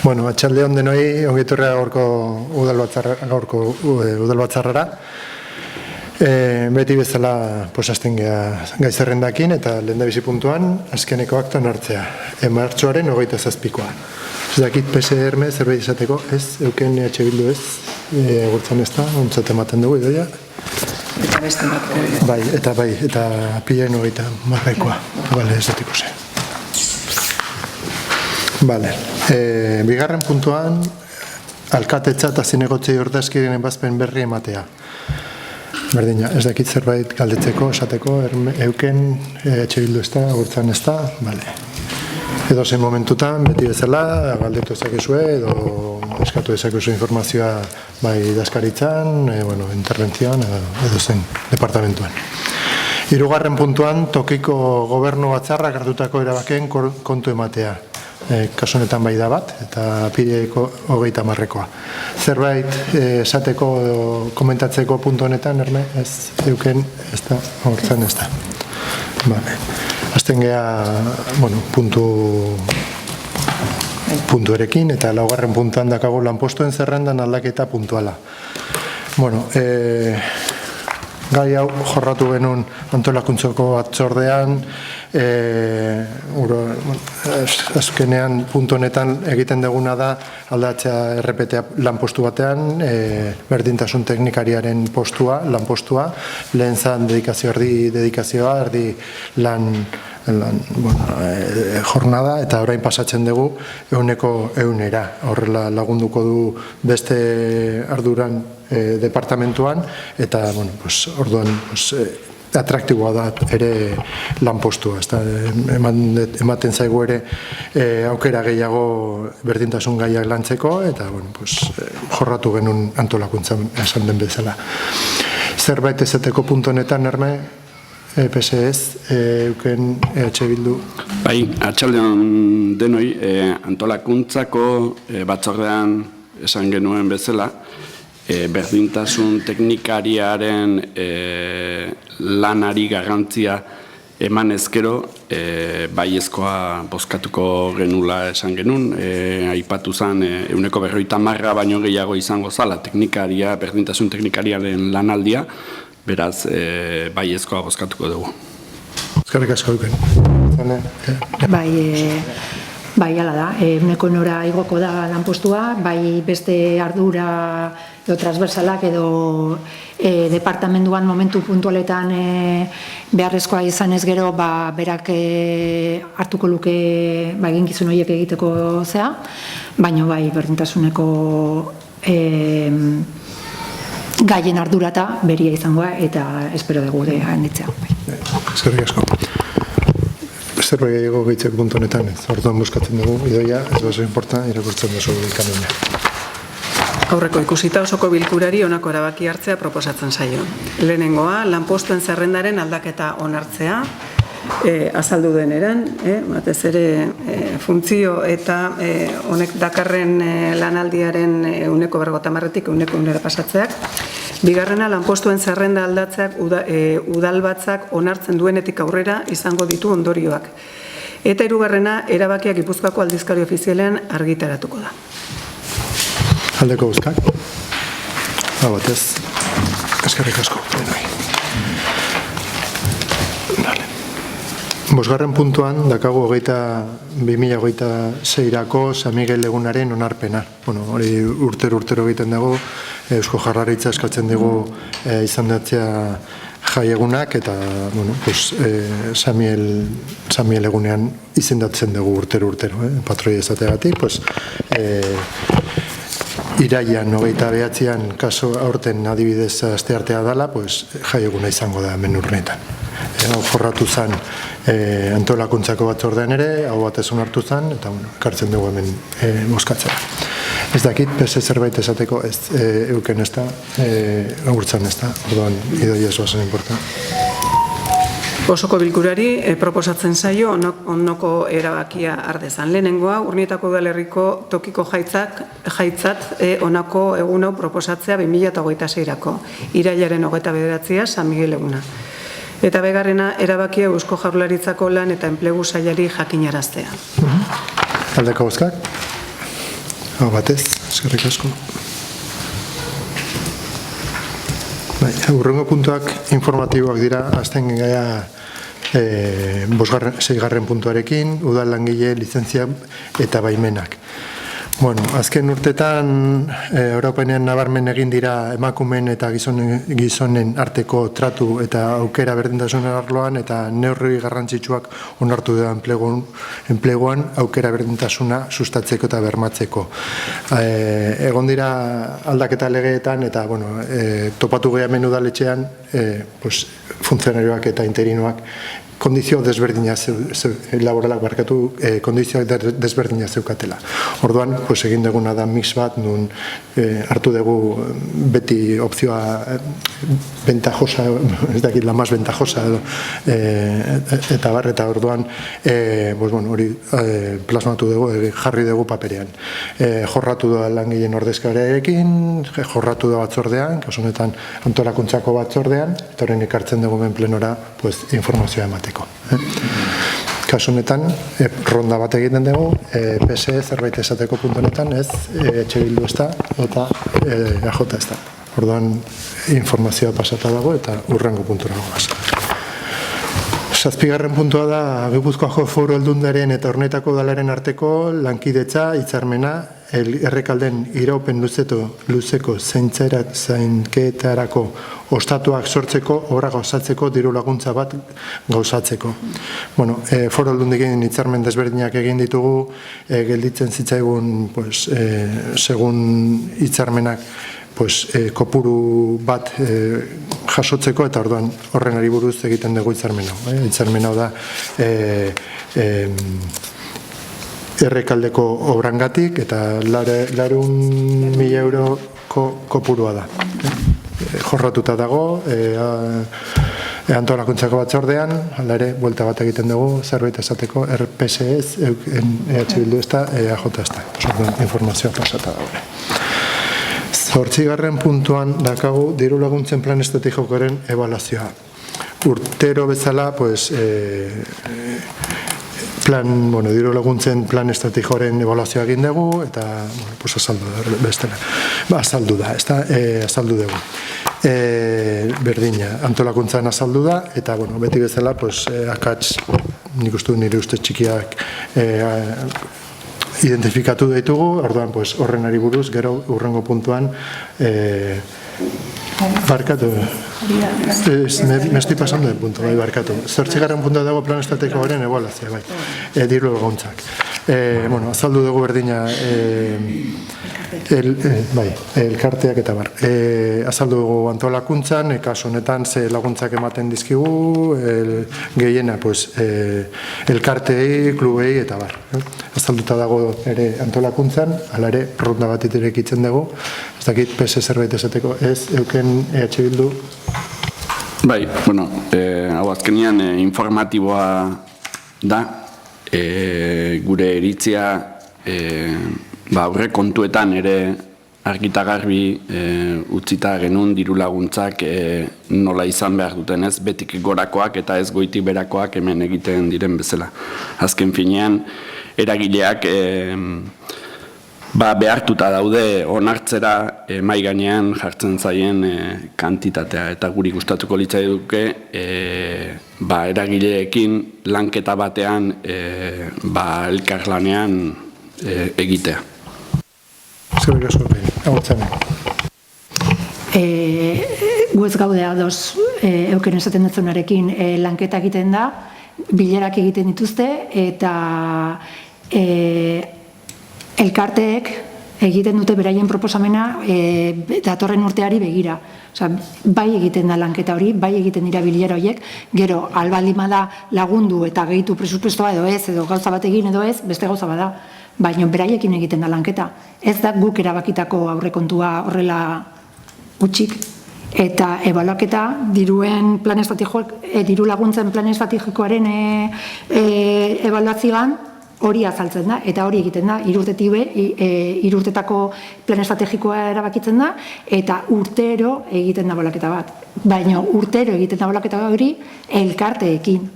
Bueno, atxalde hon denoi, ongiturrea gaurko udalbatzarrara. Beti bezala hasten gai zerrendakin eta lehendabizi puntuan azkeneko aktan hartzea. Martxoaren 27koa. Ez dakit PCR zerbait izateko, ez, euken EH Bildu ez, agurtzen ez da, ontzat ematen dugu idoia. Eta beste bat. Eta pilaen 30koa. Bale, ez datiko ze. Bale, bigarren puntuan, alkatetza eta zinegotzei ordezkideen ebazpen berri ematea. Berdina, ez dakit zerbait galdetzeko, esateko, euken, EH Bildu ez da, agurtzen ez da, bale. Edo zen momentutan, beti bezala, galdetu ezakezue, edo eskatu ezakezue informazioa bai idazkaritzan, interbentzioan, edo zen departamentuan. Hirugarren puntuan, tokiko gobernu batzarrak hartutako erabakeen kontu ematea. Kasu honetan bai da bat, eta apirileiko 30koa. Zerbait esateko komentatzeko puntu honetan, ez euken, ez da, agurtzen ez da. Bale. Azten geha, puntu erekin, eta laugarren puntuan dakago lanpostuen zerrendan aldaketa puntuala. Gai hau jorratu genuen antolakuntzoko batzordean, azkenean puntu honetan egiten duguna da aldatzea RPTA lanpostu batean, berdintasun teknikariaren postua, lanpostua, lehen zan dedikazioa, erdi lan jornada, eta orain pasatzen dugu 100%. Horrela lagunduko du beste arduran departamentuan, eta orduan atraktiboa da ere lanpostua. Ematen zaigu ere aukera gehiago berdintasun gaiak lantzeko, eta jorratu genuen antolakuntzan esan den bezala. Zerbait ezateko puntu honetan, PSS, euken EH Bildu. Bai, atxaldean denoi, antolakuntzako batzordean esan genuen bezala, berdintasun teknikariaren lanari garrantzia eman ezkero, baiezkoa bozkatuko genula esan genuen, aipatu zen 150 baino gehiago izango zala teknikaria, berdintasun teknikariaren lanaldia, beraz, baiezkoa bozkatuko dugu. Eskerrik asko duken. Bai, ala da, 100 igoko da lanpostua, bai beste ardura edo transversalak edo departamentuan momentu puntualetan beharrezkoa izan ez gero, berak hartuko luke eginkizun horiek egiteko zea, baina bai berdintasuneko gaien ardurata beria izangoa, eta espero dugu handitzea. Eskerrik asko. Zerbait gehiago gehitzeko puntu honetan, orduan buskatzen dugu, idoia, ez bazo inporta, irakurtzen duzu ikanuna. Aurreko ikusita osoko bilkurari honako erabaki hartzea proposatzen zaio. Lehenengoa, lanpostuen zerrendaren aldaketa onartzea, azaldu deneran, batez ere funtzio eta honek dakarren lanaldiaren 150-tik 100 pasatzeak. Bigarrena, lanpostuen zerrenda aldatzeak udalbatzak onartzen duenetik aurrera izango ditu ondorioak. Eta hirugarrena, erabakiak Gipuzkoako aldizkari ofizialean argitaratuko da. Aldeko bozkak. Batez, eskerrik asko. Bosgarren puntuan, dakago 2026ko San Miguel egunaren onarpena. Hori urtero egiten dago, Eusko Jaurlaritza eskatzen dugu izandatzea jai egunak, eta San Miguel egunean izendatzen dugu urtero, patroi ezategatik, iraian 29an kaso aurten adibidez asteartea dela, jai eguna izango da hemen urnetan. Jorratu zen antolakuntzako batzordean ere, hau batez onartu zen, eta ekartzen dugu hemen bozkatzea. Ez dakit, beste zerbait esateko, euken ez da, agurtzen ez da, orduan idoia ez bazen inporta. Osoko bilkurari proposatzen zaio onoko erabakia ardezan. Lehenengoa, Urnietako udalerriko tokiko jaitzat onako egun hau proposatzea 2026ko, irailaren 29a San Miguel eguna. Eta begarrena, erabakia Eusko Jaurlaritzako lan eta enplegu sailari jakinaraztea. Aldeko bozkak? Hau batez, eskerrik asko. Hurrengo puntuak informatiboak dira, azten gaia 6. puntuarekin, udal langile lizentzia eta baimenak. Bueno, azken urtetan Europanean nabarmen egin dira emakumeen eta gizonen arteko tratu eta aukera berdintasunen arloan eta neurri garrantzitsuak onartu da enpleguan aukera berdintasuna sustatzeko eta bermatzeko. Egon dira aldaketa legeetan eta topatu gehiamen udaletxean funtzionarioak eta interinoak kondizio desberdinak laboralak barkatu, kondizioak desberdinak zeukatela. Orduan, egin duguna da mix bat, nun hartu dugu beti opzioa ventajosa, ez dakit, la más ventajosa, eta bar, eta orduan, hori plasmatu dugu, jarri dugu paperean. Jorratu da langileen ordezkarekin, jorratu da batzordean, kasu honetan antolakuntzako batzordean, eta horren ekartzen dugu ben plenora informazioa emateko. Kasu honetan, ronda bat egiten dugu, PSE zerbait esateko puntu honetan, ez Bildu ez da, eta AJ ez da. Orduan, informazioa pasata dago eta hurrengo puntura goaz. 7. puntua da, Gipuzkoako Foru Aldundiaren eta Ornaitako udalaren arteko lankidetza, hitzarmena, errekalden iraupen luzeko zainketarako ostatuak sortzeko, obra gauzatzeko, diru laguntza bat gauzatzeko. Foru Aldundiaren hitzarmen desberdinak egin ditugu, gelditzen zitzaigun, segun hitzarmenak, kopuru bat jasotzeko eta orduan horren ari buruz egiten dugu hitzarmen hau. Hitzarmen hau da errekaldeko obrangatik eta 400.000 euroko kopurua da. Jorratuta dago, antolakuntzako batzordean, hala ere, buelta bat egiten dugu, zerbait esateko, PSE ez, Bildu ez da, AJ ez da. Informazioa pasata dago. 8. puntuan dakagu diru laguntzen plan estrategikoaren ebaluazioa. Urtero bezala, diru laguntzen plan estrategikoaren ebaluazioa egin dugu, eta azaldu da, azaldu dugu. Berdina, antolakuntzan azaldu da, eta beti bezala, akats, nik uste nire uste txikiak identifikatu ditugu, orduan horren ari buruz, gero hurrengo puntuan barkatu, me estoy pasando del punto, barkatu. 8. puntua dago plan estrategikoaren ebaluazioa, diru laguntzak. Azaldu dugu berdina elkarteak eta bar. Azaldu dugu antolakuntzan, kasu honetan ze laguntzak ematen dizkigu, gehiena elkarteei, klubei eta bar. Azalduta dago ere antolakuntzan, hala ere ronda bat irekitzen dugu, ez dakit PSE zerbait esateko, ez euken Bildu? Hau azkenian informatiboa da, gure iritzia aurre kontuetan ere argita garbi utzita genuen diru laguntzak nola izan behar duten, ez betik gorakoak eta ez goitik berakoak hemen egiten diren bezala. Azken finean eragileak behartuta daude onartzera mai gainean jartzen zaien kantitatea eta guri gustatuko litzaiduke eragileekin lanketa batean elkarlanean egitea. Zerrik asko, agurtzen. Gu ez gaude ados euken esaten dutzunarekin lanketa egiten da, bilerak egiten dituzte eta elkarteek egiten dute beraien proposamena datorren urteari begira. Bai egiten da lanketa hori, bai egiten dira bilera horiek, gero albaldima da lagundu eta gehitu presupuestoa edo ez, edo gauza bat egin edo ez, beste gauza bada. Baina beraiekin egiten da lanketa. Ez da guk erabakitako aurrekontua horrela gutxik. Eta ebaluaketa diruen plan estrategikoak, diru laguntzen plan estrategikoaren ebaluazioan hori azaltzen da, eta hori egiten da, 3 urtetako plan estrategikoa erabakitzen da, eta urtero egiten da ebaluaketa bat. Baina urtero egiten da ebaluaketa hori elkarteekin.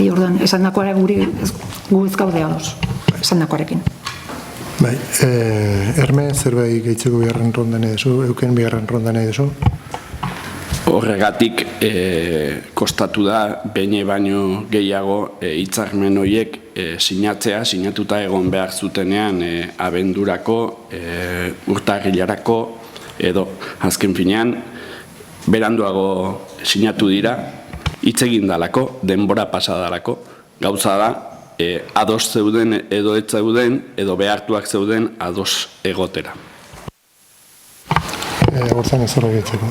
Orduan, esan dakoare gu ez gaude ados, esan dakoarekin. Bai, Herme, zerbait gehitzeko bigarren rondan edo, Euken bigarren rondan edo? Horregatik kostatu da behin baino gehiago hitzarmen horiek sinatuta egon behar zutenean abendurako, urtarrilarako edo azken finean beranduago sinatu dira, hitz egin dalako, denbora pasadalako, gauza da ados zeuden edo ez zeuden edo behartuak zeuden ados egotera. Gortzan ez horrek etzeko.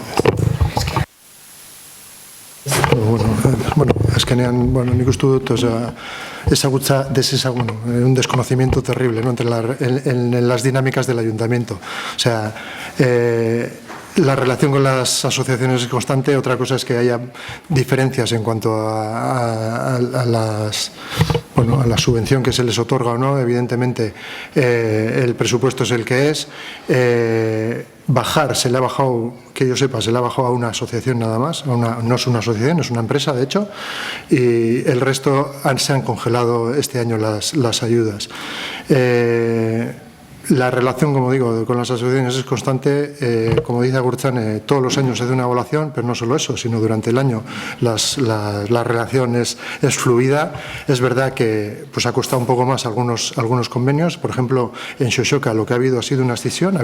Bueno, azkenean, nik uste dut, ezagutza desezagun, un desconocimiento terrible, ¿no?, en las dinámicas del ayuntamiento. O sea, la relación con las asociaciones es constante, otra cosa es que haya diferencias en cuanto a la subvención que se les otorga o no. Evidentemente, el presupuesto es el que es. Se le ha bajado, que yo sepa, se le ha bajado a una asociación nada más, no es una asociación, es una empresa de hecho, y el resto se han congelado este año las ayudas. La relación, como digo, con las asociaciones es constante. Como dice Agurtzan, todos los años se hace una evaluación, pero no solo eso, sino durante el año la relación es fluida. Es verdad que pues, ha costado un poco más algunos convenios. Por ejemplo, en Xoxoca lo que ha habido ha sido una escisión.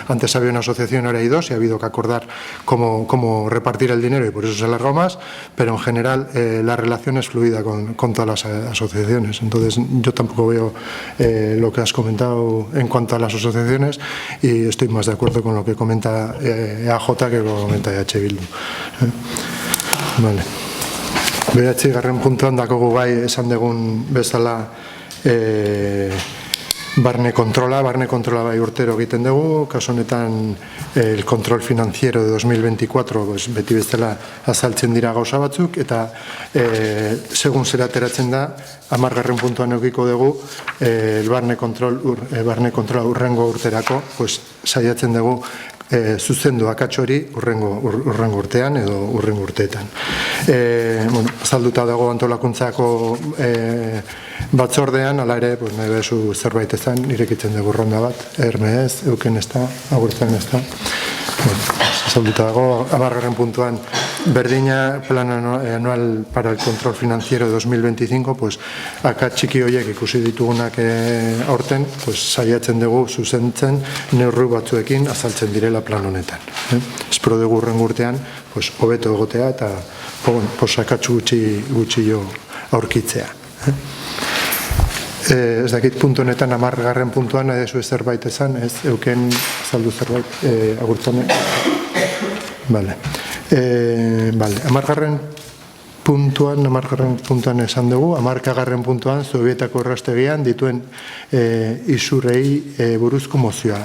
Antes había una asociación, ahora hay dos, y ha habido que acordar cómo repartir el dinero y por eso se ha alargado más, pero en general la relación es fluida con todas las asociaciones. Entonces yo tampoco veo lo que has comentado en cuanto a las asociaciones y estoy más de acuerdo con lo que comenta EAJ que lo que comenta EH Bildu. Vale. Bederatzigarren puntuan dakogu bai esan dugun bezala barne kontrola bai urtero egiten dugu, kasu honetan el control financiero de 2024 pues, beti bezala azaltzen dira gauza batzuk eta segun zer ateratzen da 10. puntuan edukiko dugu el barne kontrola urrengo urterako pues, saiatzen dugu zuzendu akats hori urrengo urtean edo urrengo urteetan. Azalduta dago antolakuntzako batzordean, ala ere, nahi bezu zerbait ezan, irekitzen dugu ronda bat, Herme ez, Euken ez da, Agurtzan ez da. Azalduta dago, 10. puntuan, berdina plan anual para el control financiero de 2025, pues, akats txiki horiek ikusi ditugunak aurten, pues, saiatzen dugu zuzentzen neurru batzuekin azaltzen direla plan honetan. Espero dugu urrengo urtean, pues, hobeto egotea eta akats gutxi aurkitzea. Ez dakit puntu honetan 10. puntuan edezu zerbait esan, ez Euken azaldu zerbait, Agurtzane. Vale. 10. puntuan esan dugu, 11. puntuan Zubietako errastegian dituen isurrei buruzko mozioa.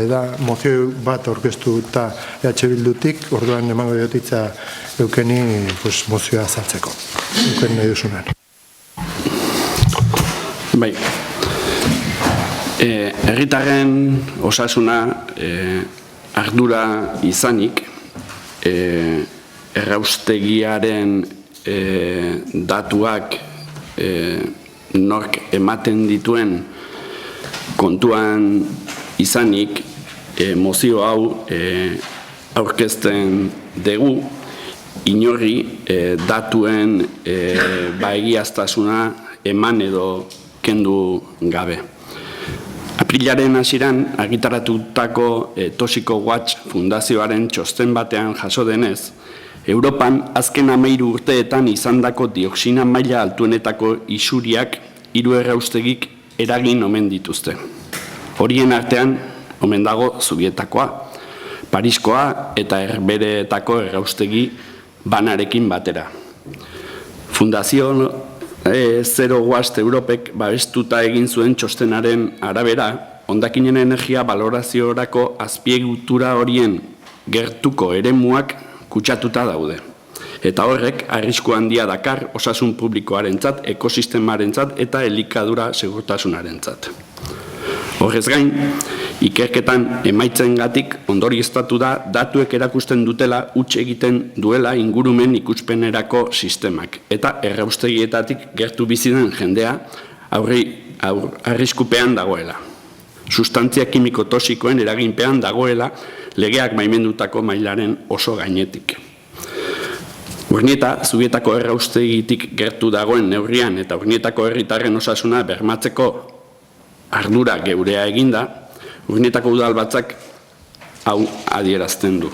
Da mozio bat aurkeztu eta EH Bildutik, orduan emango diotitza Eukeni mozioa azaltzeko. Euken nahi duzunan. Bai, herritarren osasuna ardura izanik, erraustegiaren datuak nork ematen dituen kontuan izanik, mozio hau aurkezten dugu, inorri datuen egiaztasuna eman edo kendu gabe. Aprilaren hasieran argitaratutako Toxiko Watch Fundazioaren txosten batean jaso denez, Europan azken 13 urteetan izandako dioxina maila altuenetako isuriak 3 erraustegik eragin omen dituzte. Horien artean omen dago Zubietakoa, Pariskoa eta Herberetako erraustegi banarekin batera. Fundazio Zero Waste Europek babestuta egin zuen txostenaren arabera, hondakinen energia baloraziorako azpiegitura horien gertuko eremuak kutsatuta daude. Eta horrek arrisku handia dakar osasun publikoarentzat, ekosistemarentzat eta elikadura segurtasunarentzat. Horrez gain, ikerketan emaitzengatik ondorioztatu da datuek erakusten dutela huts egiten duela ingurumen ikuspenerako sistemak eta erraustegietatik gertu bizi den jendea arriskupean dagoela. sustantzia kimiko toxikoen eraginpean dagoela legeak baimendutako mailaren oso gainetik. Urnieta, Zubietako erraustegitik gertu dagoen neurrian eta Urnietako herritarren osasuna bermatzeko ardura geurea eginda, Urnietako udalbatzak hau adierazten du.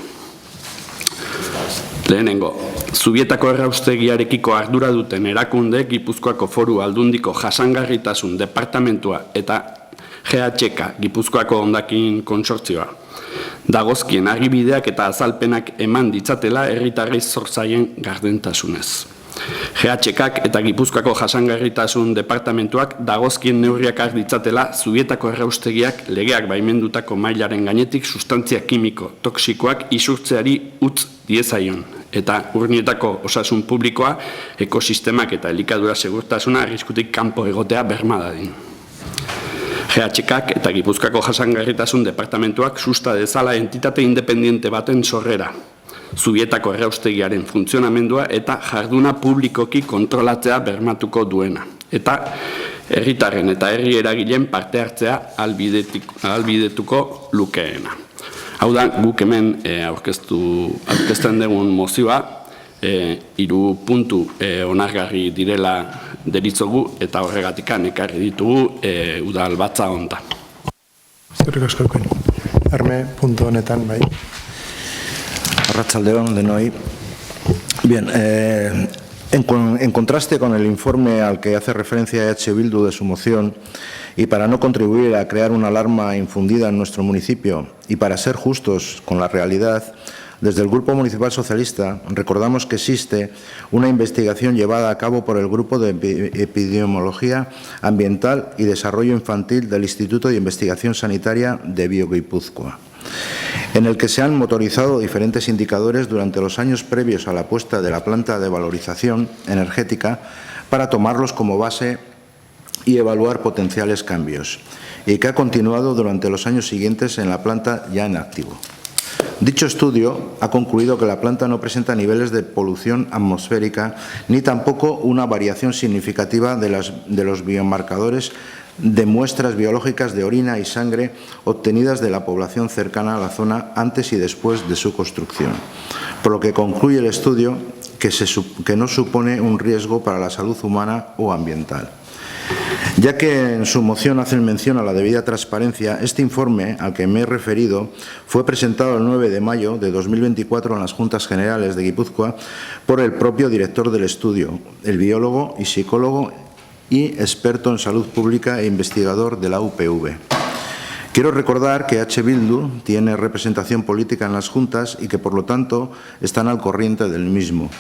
Lehenengo, Zubietako erraustegiarekiko ardura duten erakunde Gipuzkoako Foru Aldundiko Jasangarritasun Departamentua eta GHK Gipuzkoako Hondakin Kontsortzioa dagozkien argibideak eta azalpenak eman ditzatela herritarrei zor zaien gardentasunez. GHKak eta Gipuzkoako Jasangarritasun Departamentuak dagozkien neurriak har ditzatela Zubietako erraustegiak legeak baimendutako mailaren gainetik sustantzia kimiko toxikoak isurtzeari utz diezaion eta Urnietako osasun publikoa, ekosistemak eta elikadura segurtasuna arriskutik kanpo egotea berma dadin. GHKak eta Gipuzkoako Jasangarritasun Departamentuak susta dezala entitate independiente baten sorrera, Zubietako erraustegiaren funtzionamendua eta jarduna publikoki kontrolatzea bermatuko duena, eta herritarren eta herri eragileen parte hartzea ahalbidetuko lukeena. Hau da, guk hemen aurkezten dugun mozioa, 3 puntu onargarri direla deritzogu eta horregatik ekarri ditugu udalbatza honta. Eskerrik asko. Arme, puntu honetan, bai. Arratsaldeon denoi. Bien, en contraste con el informe al que hace referencia EH Bildu de su moción, y para no contribuir a crear una alarma infundida en nuestro municipio y para ser justos con la realidad, desde el Grupo Municipal Socialista recordamos que existe una investigación llevada a cabo por el Grupo de Epidemiología Ambiental y Desarrollo Infantil del Instituto de Investigación Sanitaria de Bioguipúzcoa, en el que se han motorizado diferentes indicadores durante los años previos a la puesta de la planta de valorización energética para tomarlos como base y evaluar potenciales cambios, y que ha continuado durante los años siguientes en la planta ya en activo. Dicho estudio ha concluido que la planta no presenta niveles de polución atmosférica ni tampoco una variación significativa de los biomarcadores de muestras biológicas de orina y sangre obtenidas de la población cercana a la zona antes y después de su construcción, por lo que concluye el estudio que no supone un riesgo para la salud humana o ambiental. Ya que en su moción hacen mención a la debida transparencia, este informe al que me he referido fue presentado el 9 de mayo de 2024 en las Juntas Generales de Guipúzcoa por el propio director del estudio, el biólogo y psicólogo y experto en salud pública e investigador de la UPV. Quiero recordar que H. Bildu tiene representación política en las juntas y que, por lo tanto, están al corriente del mismo.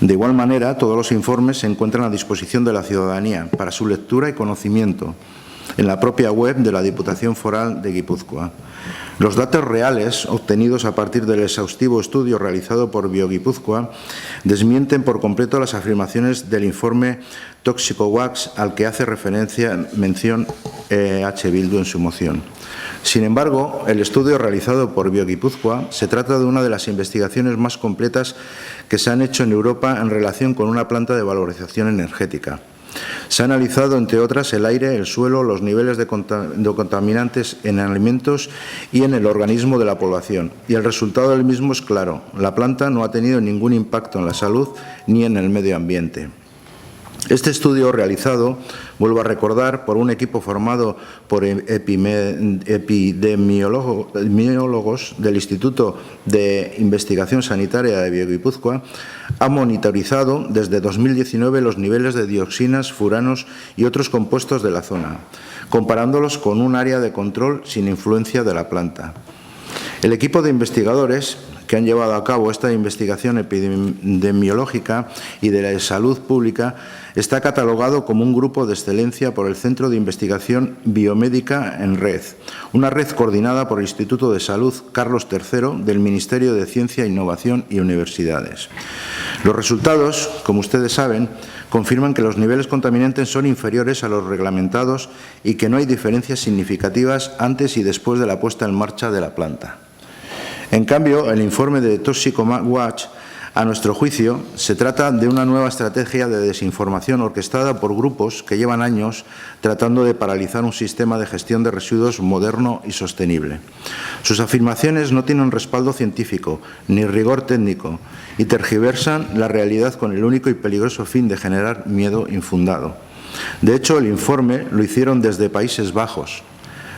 De igual manera, todos los informes se encuentran a disposición de la ciudadanía para su lectura y conocimiento en la propia web de la Diputación Foral de Guipúzcoa. Los datos reales obtenidos a partir del exhaustivo estudio realizado por Bioguipúzcoa desmienten por completo las afirmaciones del informe Tóxico-Wax al que hace mención H. Bildu en su moción. Sin embargo, el estudio realizado por Bioguipúzcoa se trata de una de las investigaciones más completas que se han hecho en Europa en relación con una planta de valorización energética. Se ha analizado, entre otras, el aire, el suelo, los niveles de contaminantes en alimentos y en el organismo de la población. Y el resultado del mismo es claro: la planta no ha tenido ningún impacto en la salud ni en el medio ambiente. Este estudio realizado, vuelvo a recordar, por un equipo formado por epidemiólogos del Instituto de Investigación Sanitaria de Bioguipúzcoa, ha monitorizado desde 2019 los niveles de dioxinas, furanos y otros compuestos de la zona, comparándolos con un área de control sin influencia de la planta. El equipo de investigadores que han llevado a cabo esta investigación epidemiológica y de la salud pública está catalogado como un grupo de excelencia por el Centro de Investigación Biomédica en Red, una red coordinada por el Instituto de Salud Carlos III del Ministerio de Ciencia, Innovación y Universidades. Los resultados, como ustedes saben, confirman que los niveles contaminantes son inferiores a los reglamentados y que no hay diferencias significativas antes y después de la puesta en marcha de la planta. En cambio, el informe de Toxico Watch A nuestro juicio, se trata de una nueva estrategia de desinformación orquestada por grupos que llevan años tratando de paralizar un sistema de gestión de residuos moderno y sostenible. Sus afirmaciones no tienen respaldo científico ni rigor técnico y tergiversan la realidad con el único y peligroso fin de generar miedo infundado. De hecho, el informe lo hicieron desde Países Bajos,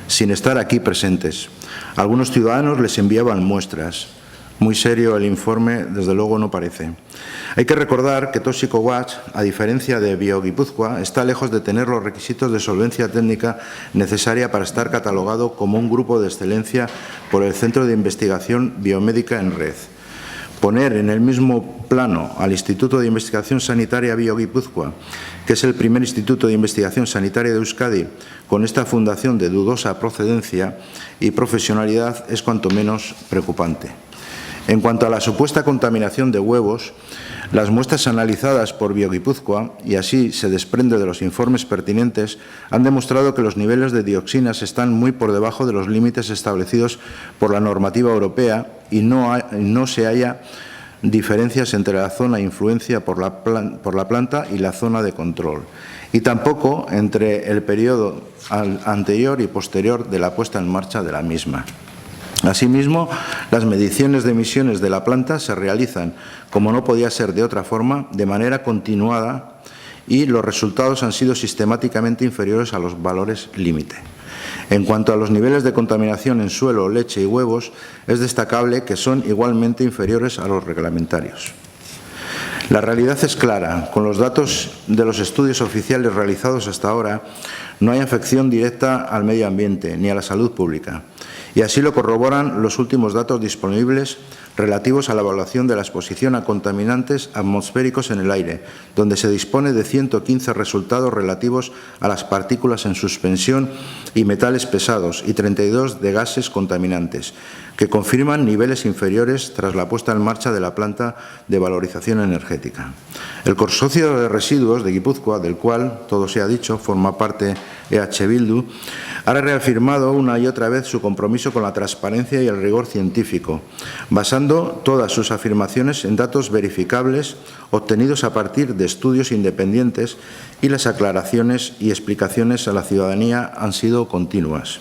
sin estar aquí presentes. Algunos ciudadanos les enviaban muestras. Muy serio el informe, desde luego no parece. Hay que recordar que ToxicoWatch, a diferencia de BioGipuzkoa, está lejos de tener los requisitos de solvencia técnica necesaria para estar catalogado como un grupo de excelencia por el Centro de Investigación Biomédica en Red. Poner en el mismo plano al Instituto de Investigación Sanitaria BioGipuzkoa, que es el primer instituto de investigación sanitaria de Euskadi, con esta fundación de dudosa procedencia y profesionalidad, es cuanto menos preocupante. En cuanto a la supuesta contaminación de huevos, las muestras analizadas por BioGipuzkoa, y así se desprende de los informes pertinentes, han demostrado que los niveles de dioxinas están muy por debajo de los límites establecidos por la normativa europea y no se halla diferencias entre la zona de influencia por la planta y la zona de control, y tampoco entre el periodo anterior y posterior de la puesta en marcha de la misma. Asimismo, las mediciones de emisiones de la planta se realizan, como no podía ser de otra forma, de manera continuada y los resultados han sido sistemáticamente inferiores a los valores límite. En cuanto a los niveles de contaminación en suelo, leche y huevos, es destacable que son igualmente inferiores a los reglamentarios. La realidad es clara. Con los datos de los estudios oficiales realizados hasta ahora, no hay afección directa al medio ambiente ni a la salud pública. Y así lo corroboran los últimos datos disponibles relativos a la evaluación de la exposición a contaminantes atmosféricos en el aire, donde se dispone de 115 resultados relativos a las partículas en suspensión y metales pesados y 32 de gases contaminantes, que confirman niveles inferiores tras la puesta en marcha de la planta de valorización energética. El Consorcio de Residuos de Guipúzcoa, del cual, todo se ha dicho, forma parte EH Bildu, ha reafirmado una y otra vez su compromiso con la transparencia y el rigor científico, basando todas sus afirmaciones en datos verificables obtenidos a partir de estudios independientes, y las aclaraciones y explicaciones a la ciudadanía han sido continuas.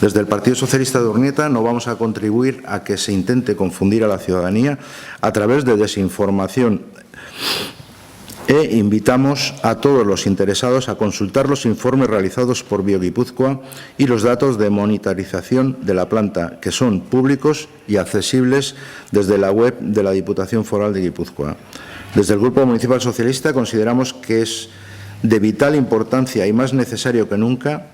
Desde el Partido Socialista de Urnieta no vamos a contribuir a que se intente confundir a la ciudadanía a través de desinformación e invitamos a todos los interesados a consultar los informes realizados por BioGipuzkoa y los datos de monitorización de la planta, que son públicos y accesibles desde la web de la Diputación Foral de Guipúzcoa. Desde el Grupo Municipal Socialista consideramos que es de vital importancia y más necesario que nunca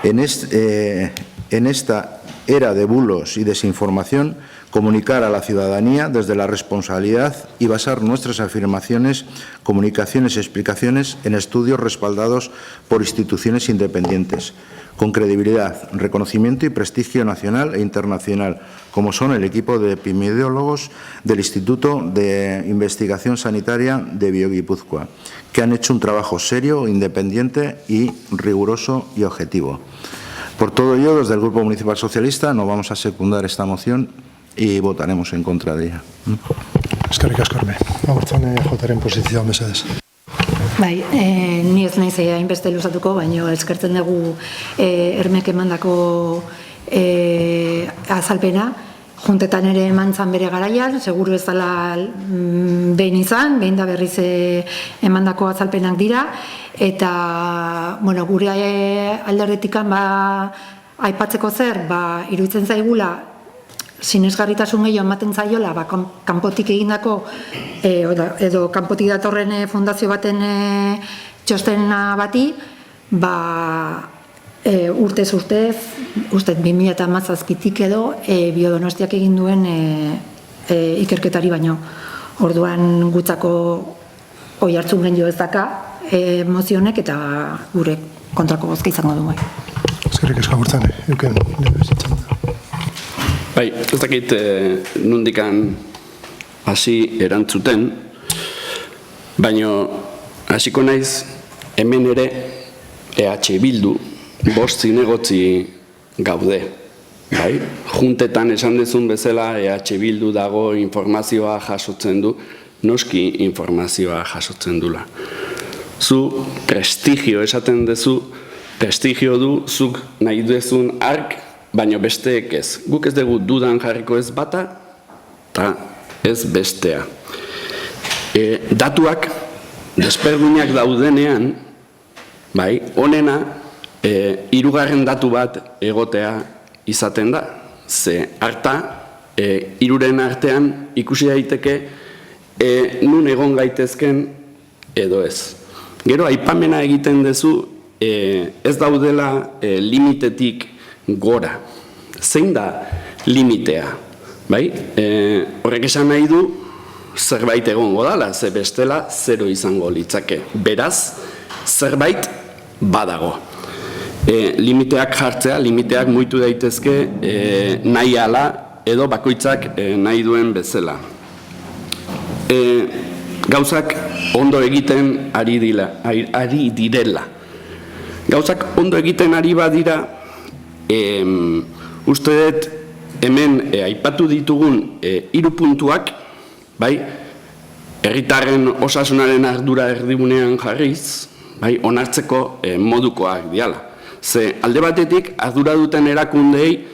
en esta era de bulos y desinformación, comunicar a la ciudadanía desde la responsabilidad y basar nuestras afirmaciones, comunicaciones y explicaciones en estudios respaldados por instituciones independientes, con credibilidad, reconocimiento y prestigio nacional e internacional, como son el equipo de epidemiólogos del Instituto de Investigación Sanitaria de BioGipuzkoa, que han hecho un trabajo serio, independiente y riguroso y objetivo. Por todo ello, desde el Grupo Municipal Socialista no vamos a secundar esta moción y votaremos en contra de ella. Eskerrik asko, Arme. Agurtzan jotaren posizioa mesedez. Bai, ni ez naiz hainbeste luzatuko, baina eskertzen dugu Ermek emandako azalpena. Juntetan ere emantzan bere garaian, seguru ez dela behin izan, behin da berriz emandako azalpenak dira, eta gure alderdetikan aipatzeko zer, iruditzen zaigula, sinesgarritasun gehiago ematen zaiola, kanpotik egindako, edo kanpotik datorren fundazio baten txostena bati, urtez, uste 2017 edo Biodonostiak egin duen ikerketari baino. Orduan gutzako oi hartzun genio ez daka mozionek eta gure kontrako bozka izango du. Eskerrik asko agurtzan, euken lebezitzen. Bai, ez dakit nondikan hasi erantzuten, baino hasiko naiz hemen ere EH Bildu bost zinegotzi gaude. bai? Juntetan esan dezun bezala EH Bildu dago informazioa jasotzen du, noski informazioa jasotzen dula. Zu prestigio esaten dezu, prestigio du, zuk nahi duzun ark, baina besteek ez. Guk ez dugu dudan jarriko ez bata, eta ez bestea. Datuak desberdinak daudenean, bai, onena, hirugarren datu bat egotea izaten da. Ze harta, hiruren artean ikusi daiteke nun egon gaitezken edo ez. Gero, aipamena egiten duzu, ez daudela limitetik gora. Zein da limitea? Bai? Horrek esan nahi du, zerbait egongo dala, ze bestela zero izango litzake. Beraz, zerbait badago. Limiteak jartzea, limiteak muitu daitezke nahi ala edo bakoitzak nahi duen bezala. Gauzak ondo egiten ari direla. Gauzak ondo egiten ari badira, uste dut hemen aipatu ditugun 3 puntuak, bai, herritarren osasunaren ardura erdigunean jarriz, bai, onartzeko modukoak diala. Ze alde batetik ardura duten erakundei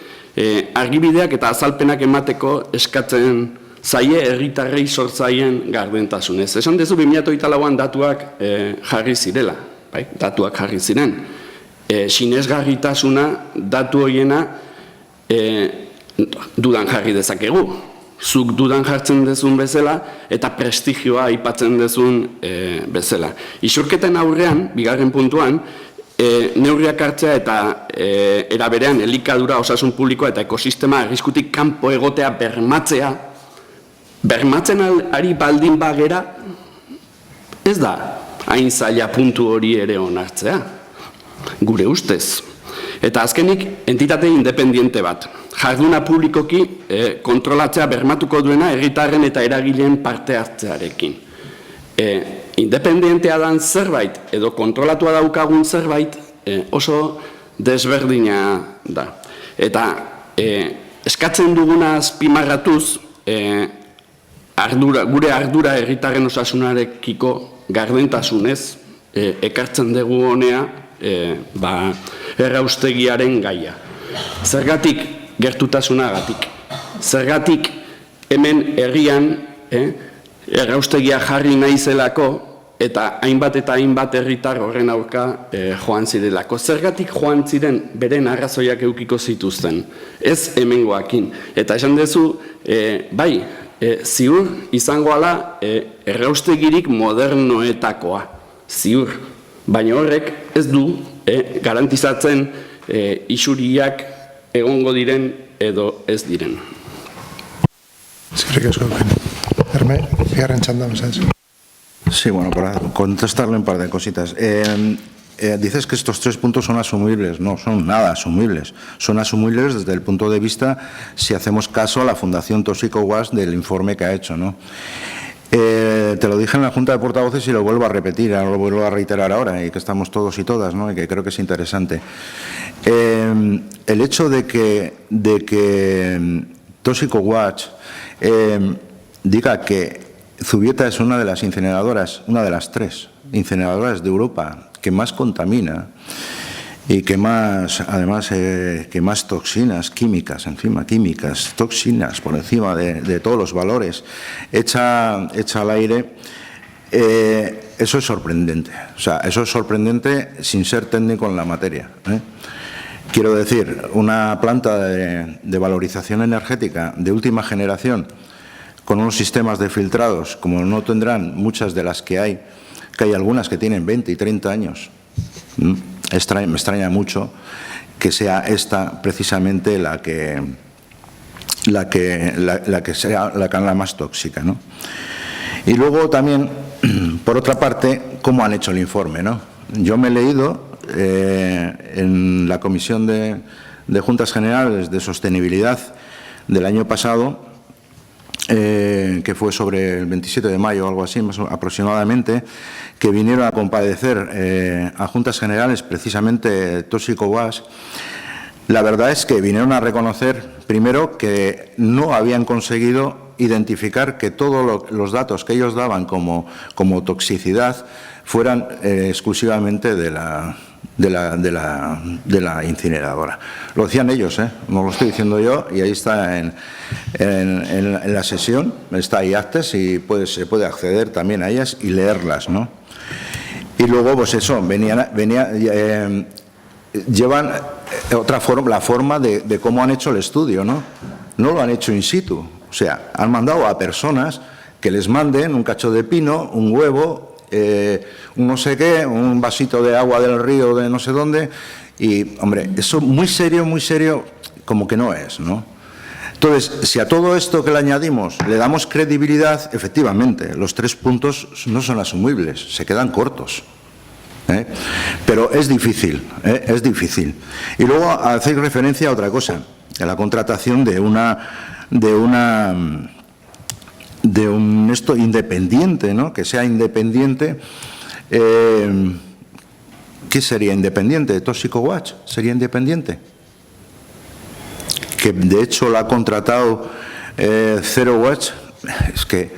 argibideak eta azalpenak emateko eskatzen zaie herritarrei sortzaien gardentasunez. Esan dezu 2024an datuak jarri zirela, bai, datuak jarri ziren. Sinesgarritasuna datu horiena dudan jarri dezakegu. Zuk dudan jartzen dezun bezala eta prestigioa aipatzen dezun bezala. Isurketen aurrean, bigarren puntuan, neurriak hartzea eta era berean elikadura, osasun publikoa eta ekosistema arriskutik kanpo egotea bermatzen ari baldin bagera, ez da hain zaila puntu hori ere onartzea, gure ustez. Eta azkenik, entitate independiente bat. Jarduna publikoki kontrolatzea bermatuko duena herritarren eta eragileen parte hartzearekin. Independentea dan zerbait edo kontrolatua daukagun zerbait oso desberdina da. Eta eskatzen duguna azpimarratuz, gure ardura herritarren osasunarekiko gardentasunez ekartzen dugu honea erraustegiaren gaia. Zergatik gertutasunagatik. Zergatik hemen herrian erraustegia jarri naizelako eta hainbat herritar horren aurka joan zirelako. Zergatik joan ziren beren arrazoiak edukiko zituzten. Ez hemengoakin. Eta esan dezu, bai, ziur izango ala erraustegirik modernoetakoa. Ziur. Baina horrek ez du garantizatzen isuriak egongo diren edo ez diren. Eskerrik asko. Herme, bigarren txanda, mesaz. Sí, bueno, para contestarle un par de cositas. Dices que estos 3 puntos son asumibles. No, son nada asumibles. Son asumibles desde el punto de vista si hacemos caso a la Fundación Tóxico Wash del informe que ha hecho, ¿no? Te lo dije en la Junta de Portavoces y lo vuelvo a repetir, lo vuelvo a reiterar ahora, y que estamos todos y todas, ¿no? Y que creo que es interesante. El hecho de que Tóxico Watch diga que Zubieta es una de las incineradoras, una de las 3 incineradoras de Europa que más contamina y que más, además, que más toxinas químicas, químicas, toxinas por encima de todos los valores, echa al aire, eso es sorprendente. O sea, eso es sorprendente sin ser técnico en la materia, ¿eh? Quiero decir, una planta de valorización energética de última generación, con unos sistemas de filtrados, como no tendrán muchas de las que hay algunas que tienen 20 y 30 años. Me extraña mucho que sea esta precisamente la que sea la más tóxica, ¿no? Y luego también, por otra parte, cómo han hecho el informe, ¿no? Yo me he leído en la Comisión de Juntas Generales de Sostenibilidad del año pasado, que fue sobre el 27 de mayo o algo así, más aproximadamente, que vinieron a compadecer a Juntas Generales, precisamente Tóxico Wash, la verdad es que vinieron a reconocer, primero, que no habían conseguido identificar que todos los datos que ellos daban como toxicidad fueran exclusivamente de la incineradora. Lo decían ellos, no lo estoy diciendo yo, y ahí está en la sesión, está ahí actas y se puede acceder también a ellas y leerlas, ¿no? Y luego, pues eso, llevan la forma de cómo han hecho el estudio, ¿no? No lo han hecho in situ, o sea, han mandado a personas que les manden un cacho de pino, un huevo, un no sé qué, un vasito de agua del río de no sé dónde, y, hombre, eso muy serio, como que no es, ¿no? Entonces, si a todo esto que le añadimos le damos credibilidad, efectivamente, los 3 puntos no son asumibles, se quedan cortos. Pero es difícil, es difícil. Y luego hacéis referencia a otra cosa, a la contratación de un esto independiente, ¿no? Que sea independiente. ¿Qué sería independiente? ¿Tóxico Watch sería independiente? Que de hecho la ha contratado Zero Watch. Es que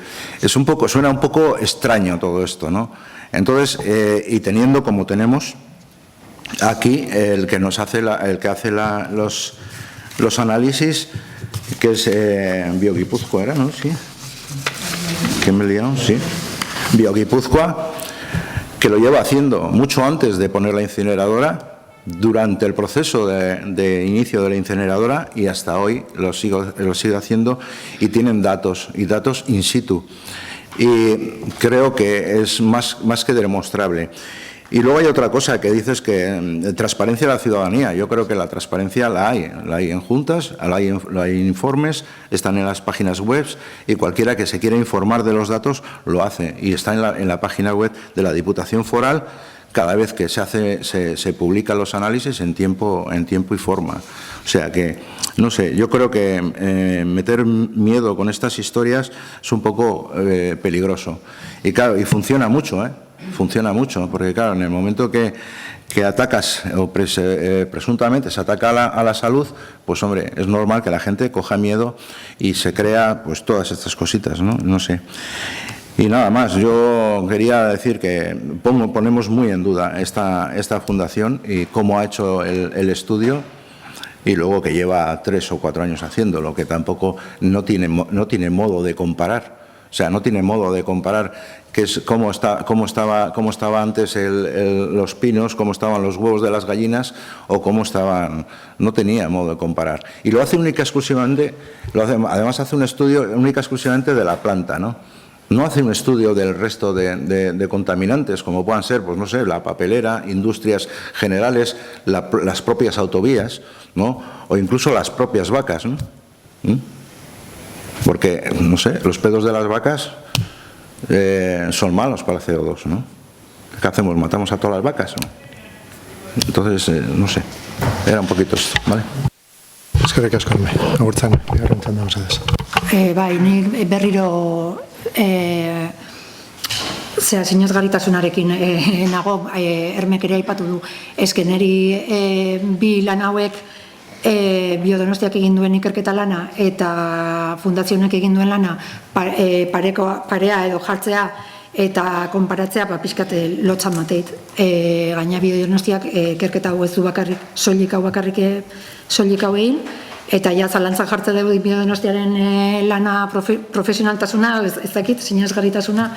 suena un poco extraño todo esto, ¿no? Entonces, y teniendo como tenemos aquí el que hace los análisis, que es Bioguipúzcoa, ¿era, no? Sí. ¿Quién me he liado? Sí. Bioguipúzcoa, que lo lleva haciendo mucho antes de poner la incineradora, durante el proceso de inicio de la incineradora, y hasta hoy lo sigue haciendo, y tienen datos in situ. Y creo que es más que demostrable. Y luego hay otra cosa que dices, que transparencia de la ciudadanía. Yo creo que la transparencia la hay en juntas, la hay en informes, están en las páginas web, y cualquiera que se quiera informar de los datos lo hace. Y está en la página web de la Diputación Foral, cada vez que se publican los análisis en tiempo y forma. O sea que, no sé, yo creo que meter miedo con estas historias es un poco peligroso. Y claro, y funciona mucho, funciona mucho, porque claro, en el momento que atacas, o presuntamente se ataca a la salud, pues hombre, es normal que la gente coja miedo y se crea pues todas estas cositas, ¿no? No sé. Y nada más, yo quería decir que ponemos muy en duda esta fundación y cómo ha hecho el estudio, y luego que lleva 3 o 4 años haciéndolo, que tampoco no tiene modo de comparar. O sea, no tiene modo de comparar que es cómo estaba antes los pinos, cómo estaban los huevos de las gallinas, o cómo estaban. No tenía modo de comparar. Y lo hace además hace un estudio única exclusivamente de la planta, ¿no? No hace un estudio del resto de contaminantes, como puedan ser, pues no sé, la papelera, industrias generales, las propias autovías, ¿no? O incluso las propias vacas, ¿no? Porque, no sé, los pedos de las vacas son malos para el CO2, ¿no? ¿Qué hacemos? ¿Matamos a todas las vacas, no? Entonces, no sé, era un poquito esto, ¿vale? Eskerrik asko, agurtzen, bigarren txanda mesedez. Bai, ni berriro sinesgarritasunarekin nago, Ermek ere aipatu du. Eske niri bi lan hauek Biodonostiak egin duen ikerketa lana eta fundazionek egin duen lana parea edo jartzea eta konparatzea pixkat lotxan mateit. Gaina Biodonostiak ikerketa hau ez du bakarrik, soilik hau egin, eta ja zalantzan jartze dugu Biodonostiaren lana profesionaltasuna, ez dakit, sinesgarritasuna,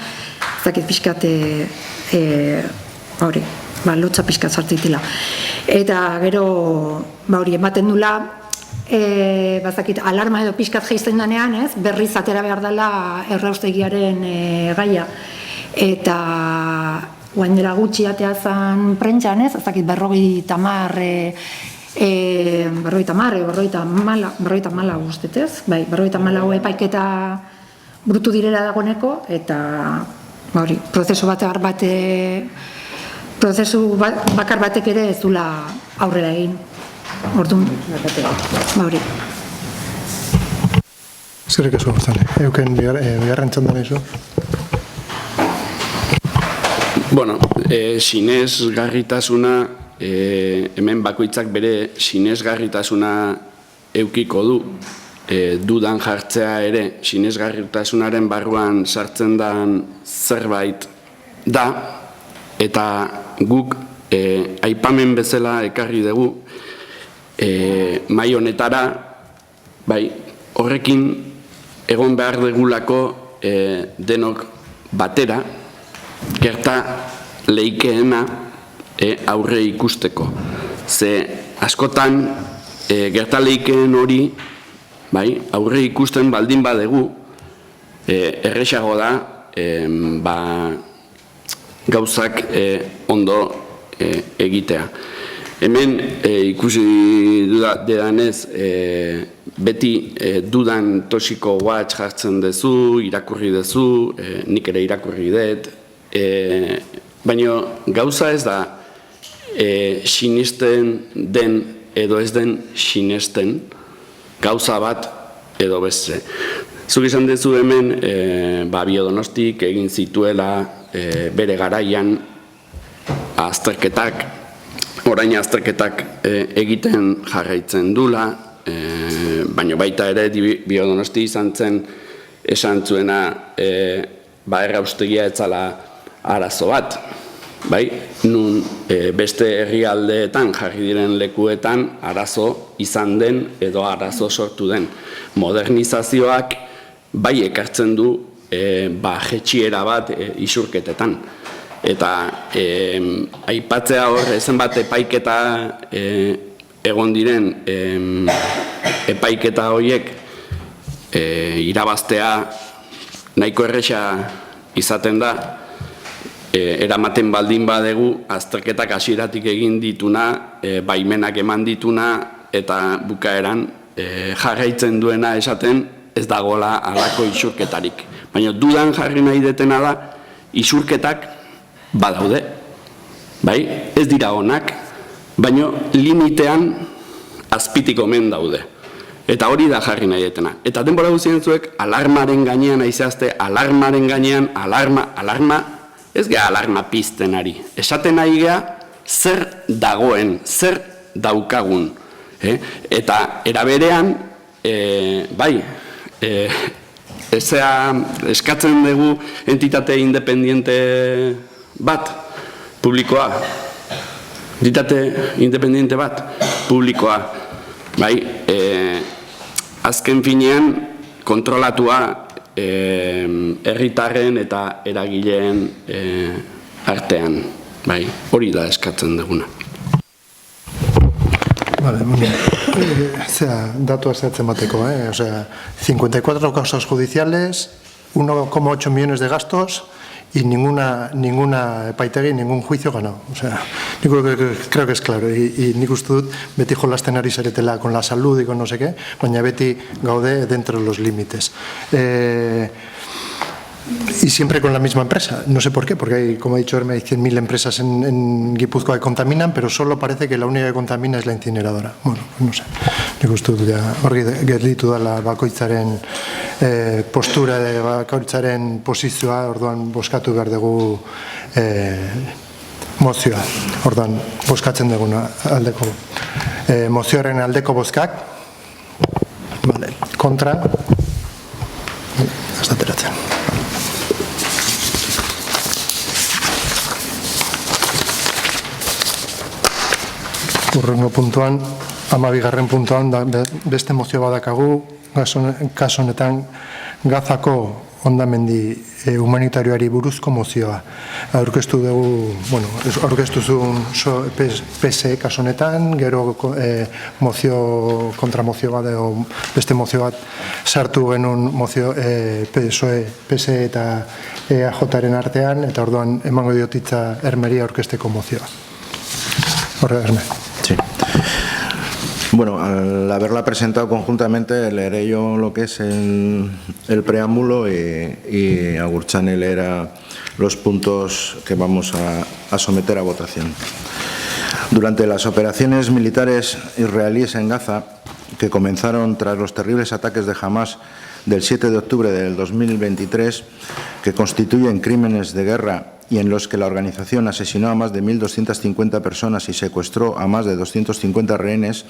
ez dakit pixkat hori, lotxa pixkat zartitela. Eta gero, hori, ematen dula, bazakit, alarma edo pixkat geizten danean, ez, berriz atera behar dela erraustegiaren gaia. Eta guain dela gutxi atea zan prentxan, ez, ezakit, 54 guztetez, bai, 54 epaiketa brutu direla dagoneko, eta hori, prozesu bakar batek ere ez dula aurrera egin. Orduan, hori. Eskerrik asko, agurtzen. Euken bigarren txanda nahi zu? Bueno, sinesgarritasuna hemen bakoitzak bere sinesgarritasuna eukiko du, dudan jartzea ere, sinesgarritasunaren barruan sartzen den zerbait da, eta guk aipamen bezala ekarri dugu, mai honetara, bai, horrekin egon behar degulako denok batera, gerta leikeena aurre ikusteko. Ze askotan gerta leikeen hori aurre ikusten baldin badegu, erresago da gauzak ondo egitea. Hemen ikusi dudanez, beti dudan toxiko watch jartzen duzu, irakurri duzu, nik ere irakurri dut, baina gauza ez da sinisten den edo ez den sinesten gauza bat edo beste. Zuk izan duzu hemen Biodonostik egin zituela bere garaian azterketak, orain azterketak egiten jarraitzen dula, baina baita ere Biodonosti izan zen esan zuena erraustegia etzala arazo bat, nun beste herrialdeetan jarri diren lekuetan arazo izan den edo arazo sortu den. Modernizazioak bai ekartzen du jetxiera bat isurketetan. Eta aipatzea hor zenbat epaiketa egon diren epaiketa horiek irabaztea nahiko erresa izaten da, eramaten baldin badegu azterketak hasieratik egin dituna, baimenak eman dituna eta bukaeran jarraitzen duena esaten ez dagoela halako isurketarik. Baina dudan jarri nahi detena da isurketak badaude, ez dira onak, baina limitean azpitik omen daude. Eta hori da jarri nahi detena. Eta denbora guztien zuek alarmaren gainean aizazte, alarmaren gainean, alarma, ez geha alarma pizten ari. Esaten nahi geha zer dagoen, zer daukagun. Eta eraberean, eskatzen dugu entitate independiente bat, publikoa. Entitate independiente bat, publikoa. Azken finean, kontrolatua herritarren eta eragileen artean. Hori da eskatzen duguna. Datua zehatzen bateko, 54 causas judiciales, 1,8 millones de gastos y ninguna epaitegi, ningún juicio ganado. Creo que es claro. Y nik uste dut, beti jolasten ari zaretela con la salud y con no sé qué, baina beti gaude dentro de los límites. Y siempre con la misma empresa. No sé por qué, porque hay, como ha dicho Herme, hay 100.000 empresas en Guipúzcoa que contaminan, pero solo parece que la única que contamina es la incineradora. Bueno, no sé. Nik uste dut, hori gelditu dela bakoitzaren postura, bakoitzaren posizioa, orduan boskatu behar dugu mozioa. Orduan, boskatzen duguna aldeko. Mozioaren aldeko bozkak, kontra, azateratzen. Urrengo puntuan, 12. puntuan, beste mozio badakagu, kaso honetan Gazako hondamendi humanitarioari buruzko mozioa. Aurkeztu dugu, aurkeztu zuen PSE kaso honetan, gero kontramozio bat, beste mozio bat sartu genuen mozio PSE eta EAJaren artean, eta orduan emango diotitza Hermeri aurkezteko mozioa. Horre, Herme. Sí. Bueno, al haberla presentado conjuntamente, leeré yo lo que es el preámbulo y Agurtxane leerá los puntos que vamos a someter a votación. Durante las operaciones militares israelíes en Gaza, que comenzaron tras los terribles ataques de Hamás del 7 de octubre del 2023, que constituyen crímenes de guerra y en los que la organización asesinó a más de 1.250 personas y secuestró a más de 250 rehenes,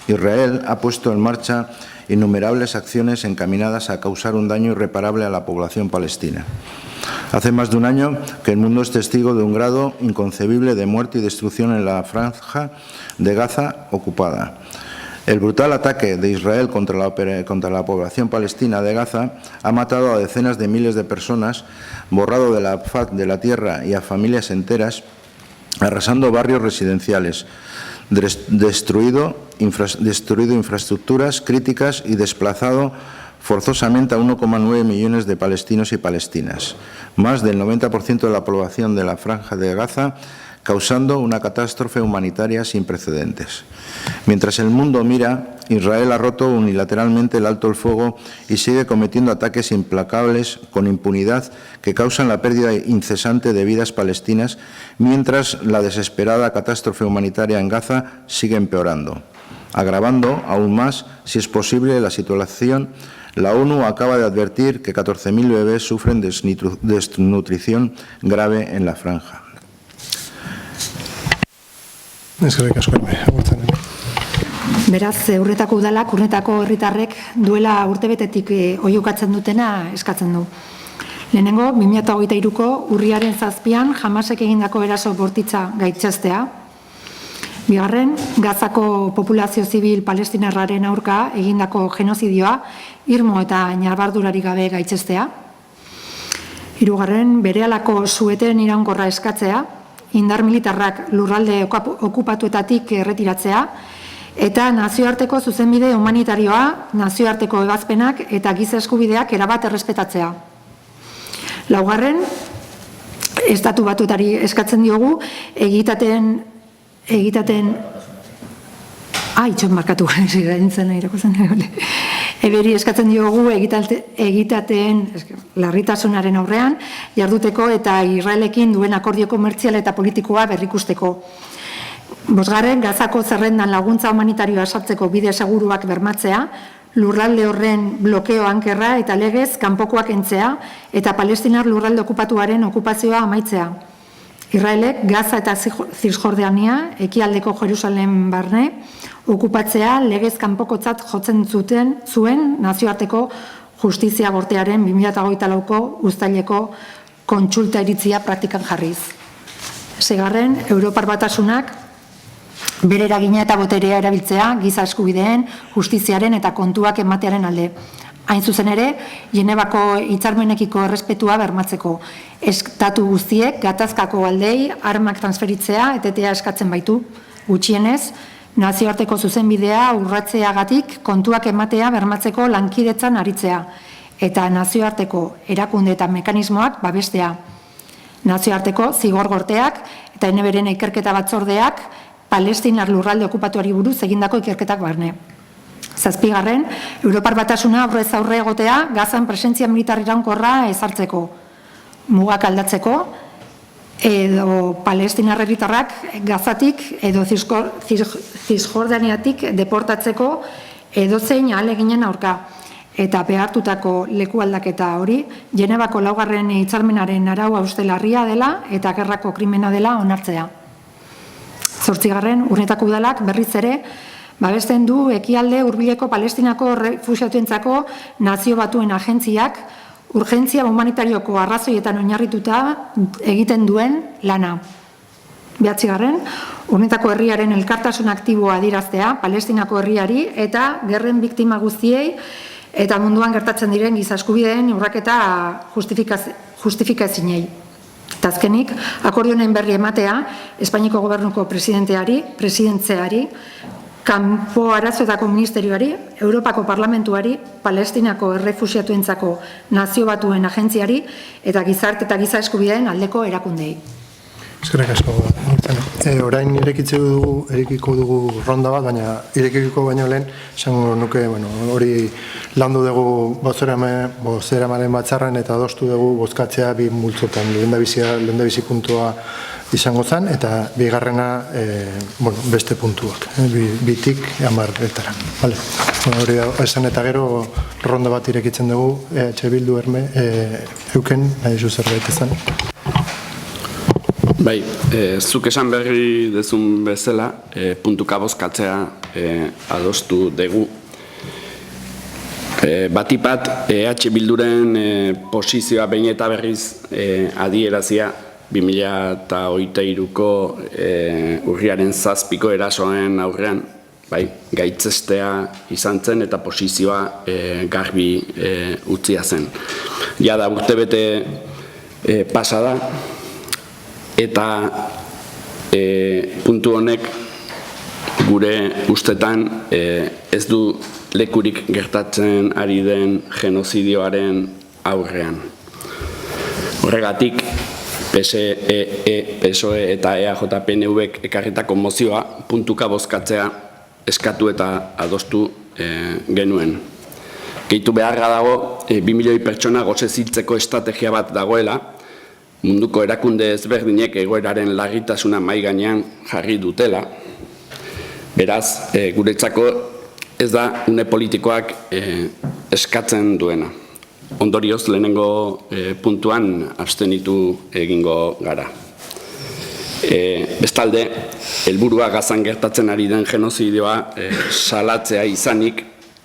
Israel ha puesto en marcha innumerables acciones encaminadas a causar un daño irreparable a la población palestina. Hace más de un año que el mundo es testigo de un grado inconcebible de muerte y destrucción en la franja de Gaza ocupada. El brutal ataque de Israel contra la población palestina de Gaza ha matado a decenas de miles de personas, borrado de la faz de la tierra y a familias enteras, arrasando barrios residenciales, destruido infraestructuras críticas y desplazado forzosamente a 1,9 millones de palestinos y palestinas, más del 90% de la población de la franja de Gaza, causando una catástrofe humanitaria sin precedentes. Mientras el mundo mira, Israel ha roto unilateralmente el alto el fuego y sigue cometiendo ataques implacables con impunidad que causan la pérdida incesante de vidas palestinas, mientras la desesperada catástrofe humanitaria en Gaza sigue empeorando. Agravando aún más, si es posible, la situación, la ONU acaba de advertir que 14.000 bebés sufren desnutrición grave en la franja. Eskerrik asko, agurtzen. Beraz, urretako udalak, urretako herritarrek duela urtebetetik oihukatzen dutena eskatzen du. Lehenengo, 2023ko urriaren 7an Hamasek egindako eraso bortitza gaitzestea. Bigarren, Gazako populazio zibil palestinarraren aurka egindako genozidioa irmo eta ñabardurarik gabe gaitzestea. Hirugarren, berehalako sueten iraunkorra eskatzea, indar militarrak lurralde okupatuetatik erretiratzea, eta nazioarteko zuzenbide humanitarioa, nazioarteko ebazpenak eta giza eskubideak erabat errespetatzea. Laugarren, estatu batuetari eskatzen diogu Eberi eskatzen diogu egitateen larritasunaren aurrean jarduteko eta Israelekin duen akordio komertzial eta politikoa berrikusteko. Bosgarren, Gazako zerrendan laguntza humanitarioa sartzeko bide seguruak bermatzea, lurralde horren blokeo ankerra eta legez kanpokoak entzea eta palestinar lurralde okupatuaren okupazioa amaitzea. Israelek Gaza eta Zisjordania, ekialdeko Jerusalem barne, okupatzea legez kanpokotzat jotzen zuen nazioarteko justizia gortearen 2024ko uztaileko kontsulta iritzia praktikan jarriz. Seigarren, Europar Batasunak bere eragina eta boterea erabiltzea giza eskubideen, justiziaren eta kontuak ematearen alde. Hain zuzen ere, Genebako hitzarmenekiko errespetua bermatzeko. Estatu guztiek gatazkako aldei armak transferitzea etetea eskatzen baitu. Gutxienez, nazioarteko zuzenbidea urratzeagatik kontuak ematea bermatzeko lankidetzan aritzea eta nazioarteko erakunde eta mekanismoak babestea. Nazioarteko zigor gorteak eta eneberen ikerketa batzordeak palestinar lurralde okupatuari buruz egindako ikerketak barne. Zazpigarren, Europar Batasuna aurrez aurre egotea Gazan presentzia militar iraunkorra ezartzeko, mugak aldatzeko, edo palestinar herritarrak Gazatik edo Zisjordaniatik deportatzeko edozein ahaleginen aurka. Eta behartutako leku aldaketa hori, Genebako 4. hitzarmenaren arau haustelarria dela eta gerrako krimena dela onartzea. 8. Urnetako udalak berriz ere, babesten du ekialde hurbileko Palestinako refuxiatuentzako Nazio Batuen agentziak urgentzia humanitarioko arrazoietan oinarrituta egiten duen lana. 9. Urnetako herriaren elkartasun aktiboa adieraztea Palestinako herriari eta gerren biktima guztiei eta munduan gertatzen diren giza eskubideen urraketa justifikaezinei. Eta azkenik, akordioen berri ematea Espainiako gobernuko presidentzeari, Kanpo Arazoetako Ministerioari, Europako Parlamentuari, Palestinako errefuxiatuentzako Nazio Batuen agentziari eta gizarte eta giza eskubideen aldeko erakundei. Eskerrik asko. Orain irekiko dugu ronda bat, baina irekiko baino lehen, esango nuke, hori landu dugu bozeramaren batzarren eta adostu dugu bozkatzea bi multzotan, lehendabizi puntua izango zen, eta bigarrena beste puntuak, bitik 10etara. Hori esan eta gero ronda bat irekitzen dugu, Bildu Euken, nahi zu zerbait izan. Bai, zuk esan berri dezun bezala, puntuka bozkatzea adostu dugu. Batipat, EH Bilduren posizioa behin eta berriz adierazia 2023ko urriaren 7ko erasoen aurrean, bai, gaitzestea izan zen eta posizioa garbi utzia zen. Jada urtebete pasa da, eta puntu honek gure ustetan ez du lekurik gertatzen ari den genozidioaren aurrean. Horregatik, PSOE eta EAJ-PNV-ek ekarritako mozioa puntuka bozkatzea eskatu eta adostu genuen. Gehitu beharra dago, 2 milioi pertsona gose ziltzeko estrategia bat dagoela, munduko erakunde ezberdinek egoeraren larritasuna mahai gainean jarri dutela. Beraz, guretzako ez da une politikoak eskatzen duena. Ondorioz, lehenengo puntuan abstenitu egingo gara. Bestalde, helburua Gazan gertatzen ari den genozidioa salatzea izanik,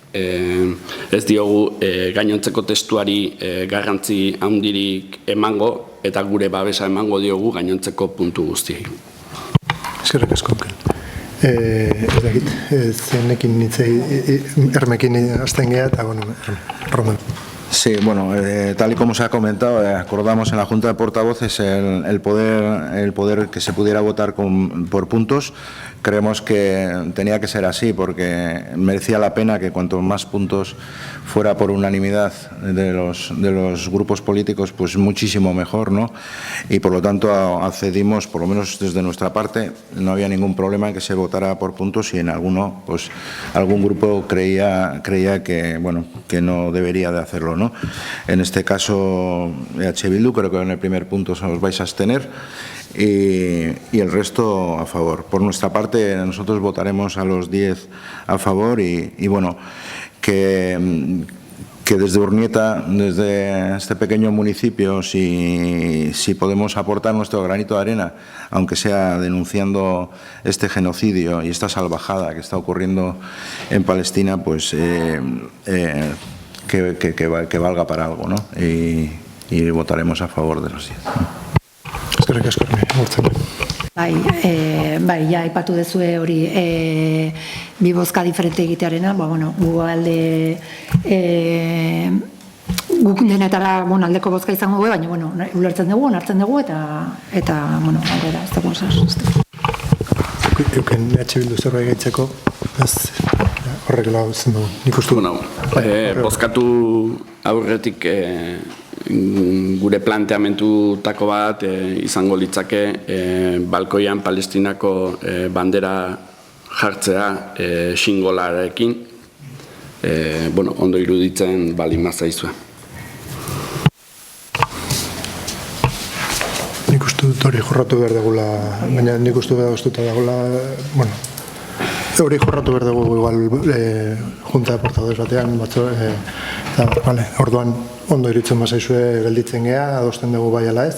ez diogu gainontzeko testuari garrantzi handirik emango eta gure babesa emango diogu gainontzeko puntu guztiei. Eskerrik asko. Ez dakit, zenekin nitzei, Ermekin hasten geha eta, bueno, Roman. Sí, bueno, tal y como se ha comentado, acordamos en la Junta de Portavoces el poder que se pudiera votar por puntos. Creemos que tenía que ser así porque merecía la pena que cuanto más puntos fuera por unanimidad de los grupos políticos, pues muchísimo mejor, ¿no? Y por lo tanto accedimos, por lo menos desde nuestra parte, no había ningún problema en que se votara por puntos y en alguno, pues algún grupo creía que, bueno, que no debería de hacerlo, ¿no? En este caso, EH Bildu, creo que en el primer punto os vais a abstener. Y el resto a favor. Por nuestra parte, nosotros votaremos a los 10 a favor y bueno, que desde Urnieta, desde este pequeño municipio, si podemos aportar nuestro granito de arena, aunque sea denunciando este genocidio y esta salvajada que está ocurriendo en Palestina, pues que valga para algo, ¿no? Y votaremos a favor de los 10. Eskerrik asko, hortzen. Bai, ja, aipatu dezue hori bi bozka diferente egitearena, bueno, gu alde guk denetara aldeko bozka izango dugu, baina, bueno, ulertzen dugu, onartzen dugu, eta bueno, aurrera, ez dago Euken EH Bildu zerbait gehitzeko, horrek lauzen dugu, nik uste dugu. Bozkatu aurretik gure planteamentutako bat izango litzake balkoian Palestinako bandera jartzea xingolarekin, ondo iruditzen baldin bazaizue. Nik uste dut hori jorratu behar degula, baina nik uste dut dagula, bueno, hori jorratu behar dugu igual Junta de Portavoces batean, orduan ondo iritzen bazaizue gelditzen geha, adosten dugu bai ala ez,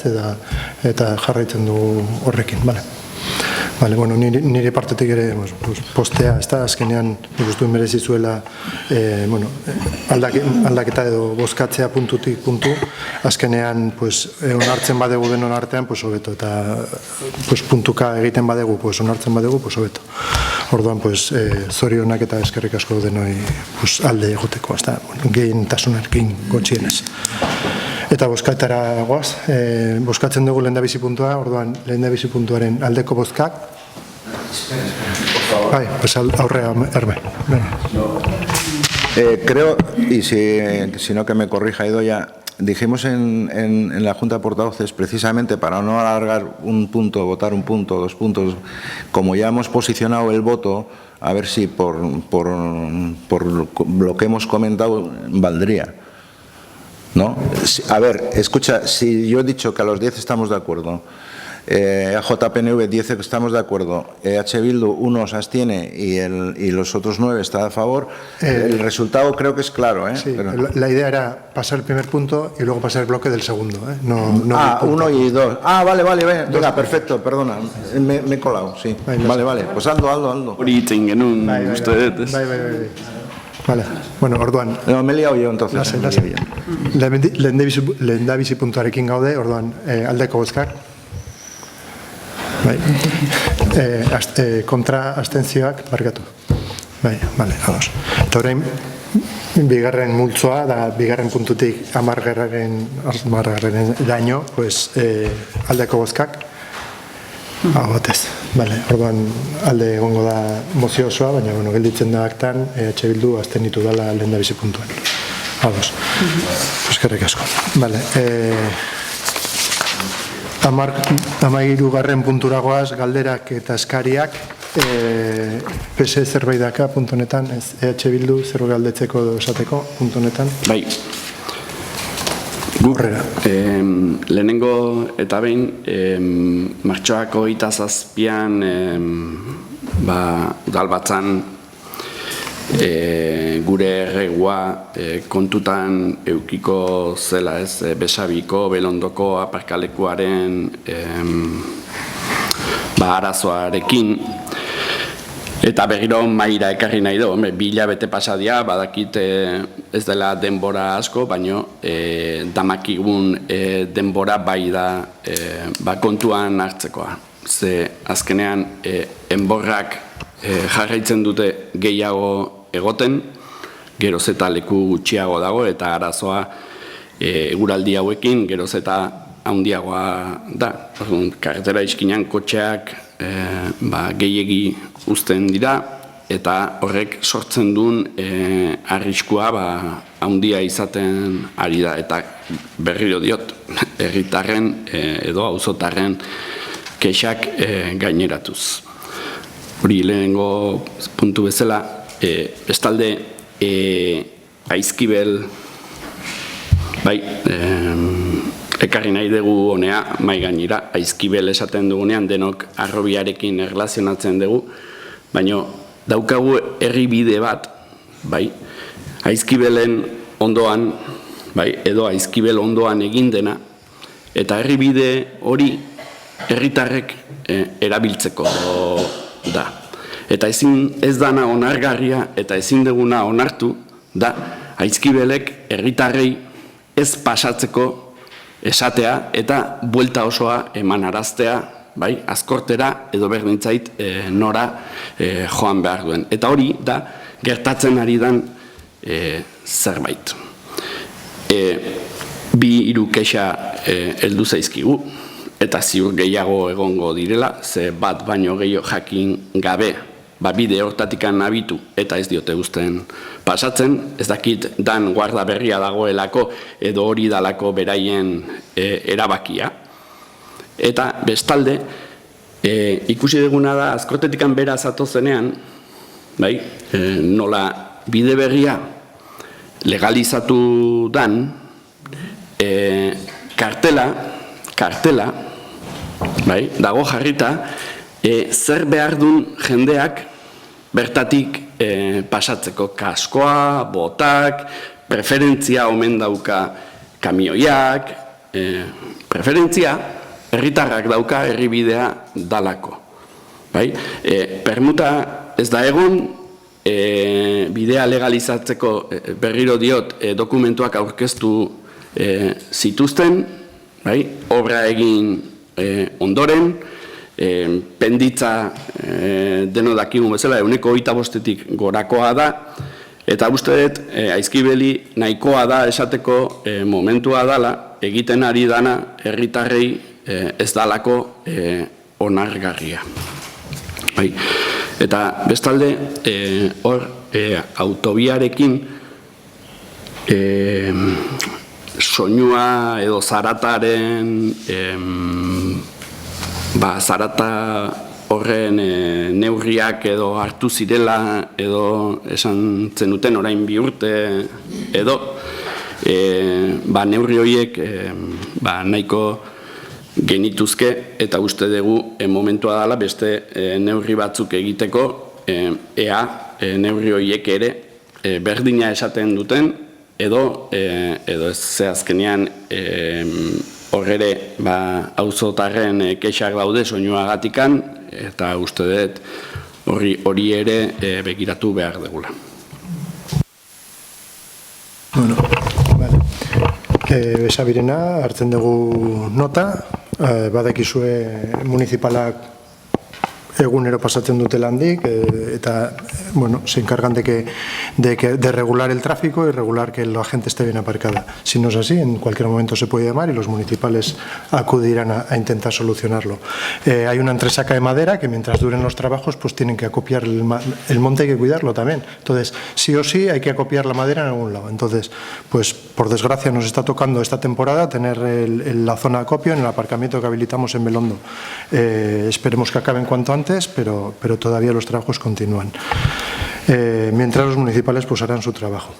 eta jarraitzen dugu horrekin, Vale, bueno, nire partetik ere postea, ez da, azkenean nik uste merezizuela aldaketa edo bozkatzea puntutik puntu, azkenean onartzen badegu denon artean, hobeto, eta puntuka egiten badegu, onartzen badegu, hobeto. Orduan, zorionak eta eskerrik asko denoi alde egoteko, ez da, gehientasunarekin gotxienez. Eta bozkatara goaz, bozkatzen dugu lehendabizi puntua, orduan lehendabizi puntuaren aldeko bozkak. Bai, aurrea, Herme. Creo, y si no que me corrija Idoia, dijimos en la Junta de Portavoces, precisamente para no alargar un punto, votar un punto, 2 puntos, como ya hemos posicionado el voto, a ver si por lo que hemos comentado valdría. ¿No? A ver, escucha, si yo he dicho que a los 10 estamos de acuerdo, AJPNV dice que estamos de acuerdo, EH Bildu 1 se abstiene y los otros 9 está a favor. El resultado creo que es claro. Sí, Pero... la idea era pasar el primer punto y luego pasar el bloque del segundo. No el punto. 1 y 2. Vale. Venga, perfecto, perdona. Me he colado, sí. Vale. Pues Aldo. Hori itzen genuen uste dut, ez? Bai. Vale. Bueno, orduan, No, me he liado yo entonces. lasai. Lehendabizi puntuarekin gaude, orduan aldeko bozkak. Bai. Kontra abstentzioak barkatu. Bai, vale, ados. Eta orain, bigarren multzoa, da bigarren puntutik 10. daño, pues aldeko bozkak. Batez. Vale, orduan alde egongo da mozio osoa, baina bueno, gelditzen da aktan EH Bildu abstenitu dela lehendabizi puntuan. Ados. Eskerrik asko. Vale, 13. punturagoaz galderak eta eskariak. PS zerbait daka puntu honetan, EH Bildu zerbait galdetzeko edo esateko puntu honetan. Bai. Aurrera. Lehenengo eta behin, martxoak 27an udalbatzan gure erregua kontutan eukiko zela, ez, Besabiko, Belondoko aparkalekuaren arazoarekin. Eta berriro maila ekarri nahi du, 2 hilabete pasadia, badakit ez dela denbora asko, baino damakigun denbora bai da kontuan hartzekoa. Ze azkenean enborrak jarraitzen dute gehiago egoten, geroz eta leku gutxiago dago, eta arazoa eguraldi hauekin geroz eta handiagoa da. Karretera iskinan kotxeak gehiegi uzten dira, eta horrek sortzen duen arriskua handia izaten ari da, eta berriro diot, herritarren edo auzotarren kexak gaineratuz. Hori lehenengo puntu bezala, bestalde Aizkibel, ekarri nahi dugu honea, mai gainera, Aizkibel esaten dugunean denok arrobiarekin erlazionatzen dugu, baina daukagu herribide bat, Aizkibelen ondoan, edo Aizkibel ondoan egin dena, eta herribide hori herritarrek erabiltzeko da. Eta ez dana onargarria eta ezin duguna onartu da Aizkibelek herritarrei ez pasatzeko esatea eta buelta osoa eman araztea, azkortera edo berdintzait nora joan behar duen. Eta hori da gertatzen ari dan zerbait. 2-3 kexa heldu zaizkigu, eta ziur gehiago egongo direla, ze bat baino gehiago jakin gabe bide hortatikan nabitu eta ez diote uzten pasatzen, ez dakit dan guarda berria dagoelako edo hori dalako beraien erabakia. Eta bestalde, ikusi duguna da, azkortetikan bera zatozenean, nola bide berria legalizatu dan, kartela, dago jarrita, zer behar duen jendeak bertatik pasatzeko kaskoa, botak, preferentzia omen dauka kamioiak, preferentzia herritarrak dauka herribidea dalako. Permuta ez da egon, bidea legalizatzeko berriro diot dokumentuak aurkeztu zituzten, obra egin ondoren, penditza deno dakigun bezala, 125-tik gorakoa da, eta uste dut Aizkibeli nahikoa da esateko momentua dala, egiten ari dana herritarrei ez dalako onargarria. Eta bestalde, hor autobiarekin soinua edo zarataren zarata horren neurriak edo hartu zirela edo esan zenuten orain 2 urte edo neurri horiek nahiko genituzke, eta uste dugu momentua dela beste neurri batzuk egiteko, ea neurri horiek ere berdina esaten duten, edo ez azkenean horre auzotarren kexak daude soinuagatikan, eta uste dut hori ere begiratu behar degula. Bueno, vale. Esabirena, hartzen dugu nota, badakizue municipalak egunero pasatzen dute landik, eta, bueno, se encargan de regular el tráfico y regular que la gente esté bien aparcada. Si no es así, en cualquier momento se puede llamar y los municipales acudirán a intentar solucionarlo. Hay una entresaca de madera que mientras duren los trabajos pues tienen que acopiar el monte, hay que cuidarlo también. Entonces, sí o sí hay que acopiar la madera en algún lado. Entonces, pues por desgracia nos está tocando esta temporada tener la zona de acopio en el aparcamiento que habilitamos en Belondo. Esperemos que acaben cuanto antes, pero todavía los trabajos continúan. Mientras los municipales pues harán su trabajo.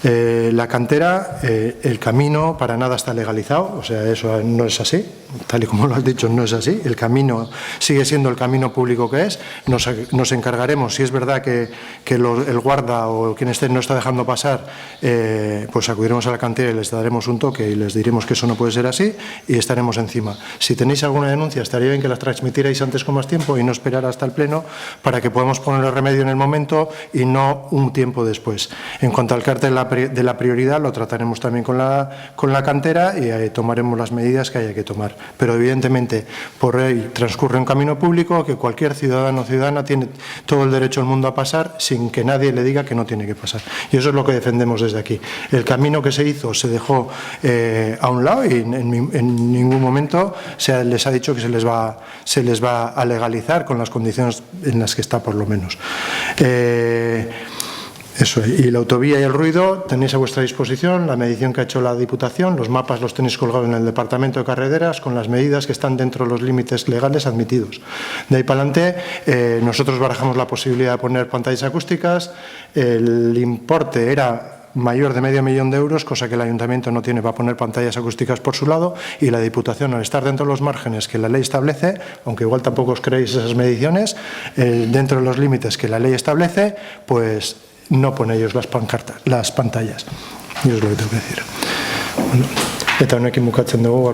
La cantera, el camino para nada está legalizado, o sea, eso no es así, tal y como lo has dicho, no es así. El camino sigue siendo el camino público que es. Nos encargaremos, si es verdad que el guarda o quien esté no está dejando pasar, pues acudiremos a la cantera y les daremos un toque y les diremos que eso no puede ser así y estaremos encima. Si tenéis alguna denuncia, estaría bien que las transmitierais antes con más tiempo y no esperar hasta el pleno para que podamos ponerle remedio en el momento y no un tiempo después. En cuanto al cartel de la prioridad, lo trataremos también con la cantera y tomaremos las medidas que haya que tomar. Pero evidentemente por ahí transcurre un camino público que cualquier ciudadano o ciudadana tiene todo el derecho del mundo a pasar sin que nadie le diga que no tiene que pasar. Y eso es lo que defendemos desde aquí. El camino que se hizo se dejó a un lado y en ningún momento les ha dicho que se les va a legalizar con las condiciones en las que está por lo menos. Eso, y la autovía y el ruido tenéis a vuestra disposición la medición que ha hecho la Diputación, los mapas los tenéis colgados en el Departamento de Carreteras con las medidas que están dentro de los límites legales admitidos. De ahí para adelante nosotros barajamos la posibilidad de poner pantallas acústicas, el importe era mayor de €500.000 euros, cosa que el Ayuntamiento no tiene para poner pantallas acústicas por su lado, y la Diputación, al estar dentro de los márgenes que la ley establece, aunque igual tampoco os creéis esas mediciones, dentro de los límites que la ley establece, pues no pone ellos las pantallas. Y es lo que tengo que decir. Bueno, eta honekin bukatzen dugu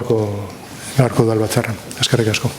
gaurko udal batzarra. Eskerrik asko.